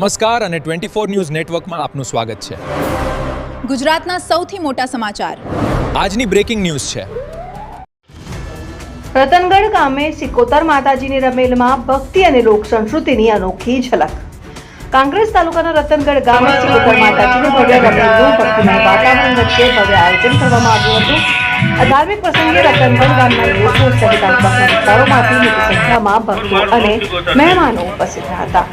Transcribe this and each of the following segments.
નમસ્કાર અને 24 ન્યૂઝ નેટવર્કમાં આપનું સ્વાગત છે. ગુજરાતના સૌથી મોટા સમાચાર આજની બ્રેકિંગ ન્યૂઝ છે. રતનગઢ ગામે સિકોતર માતાજીની રમેલમાં ભક્તિ અને લોક સંસ્કૃતિની અનોખી ઝલક. કાંકરેજ તાલુકાના રતનગઢ ગામે સિકોતર માતાજીની ભવ્ય રમેલનું ભક્તિમય વાતાવરણ વચ્ચે ભવ્ય આયોજન કરવામાં આવ્યું હતું. આ ધાર્મિક પ્રસંગે રતનગઢ ગામના લોકો સહિત આસપાસના વિસ્તારોમાંથી મોટી સંખ્યામાં ભક્તો અને મહેમાનો ઉપસ્થિત રહ્યા હતા.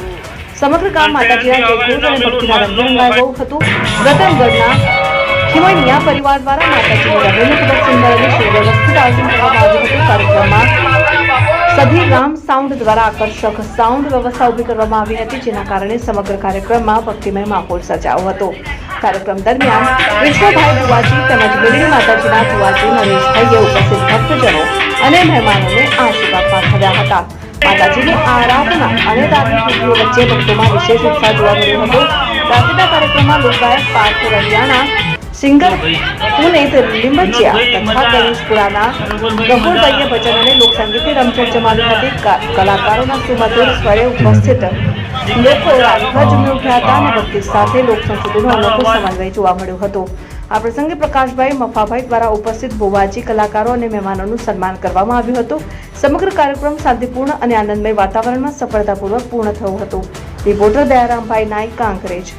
સમગ્ર ગામ માતાજીના જયઘોષ અને ભક્તિના રંગે રંગાયું હતું. રતનગઢના ખીમણિયા પરિવાર દ્વારા માતાજીની રમેલનું ખૂબ જ સુંદર અને સુવ્યવસ્થિત આયોજન કરવામાં આવ્યું હતું. કાર્યક્રમમાં સધી રામ સાઉન્ડ દ્વારા આકર્ષક સાઉન્ડ વ્યવસ્થા ઊભી કરવામાં આવી હતી, જેના કારણે સમગ્ર કાર્યક્રમમાં ભક્તિમય માહોલ સર્જાયો હતો. કાર્યક્રમ દરમિયાન વિશ્વભાઈ બુવાજી તેમજ મેલડી માતાજીના બુવાજી નરેશભાઈએ ઉપસ્થિત ભક્તજનો અને મહેમાનોને આશીર્વાદ પાઠવ્યા હતા. માતાજીની આરાધના અને ધાર્મિક વિધિઓ વચ્ચે ભક્તોમાં વિશેષ ઉત્સાહ જોવા મળ્યો હતો. રાત્રિના કાર્યક્રમમાં લોકગાયક પાર્થ રવિયાના, સિંગર પુનેત લીંબચિયા તથા ગણેશપુરાના ગફુરભાઈએ ભજન અને લોકસંગીતની રમઝટ જમાવી હતી. કલાકારોના સુમધુર સ્વરે ઉપસ્થિત લોકો રાતભર ઝૂમી ઉઠ્યા હતા અને ભક્તિ સાથે લોક સંસ્કૃતિનો અનોખો સમન્વય જોવા મળ્યો હતો. આ પ્રસંગે પ્રકાશભાઈ મફાભાઈ દ્વારા ઉપસ્થિત ભુવાજી કલાકારો અને મહેમાનોનું સન્માન કરવામાં આવ્યું હતું. સમગ્ર કાર્યક્રમ શાંતિપૂર્ણ અને આનંદમય વાતાવરણમાં સફળતાપૂર્વક પૂર્ણ થયો હતો. રિપોર્ટર દયારામભાઈ નાઈક, કાંકરેજ.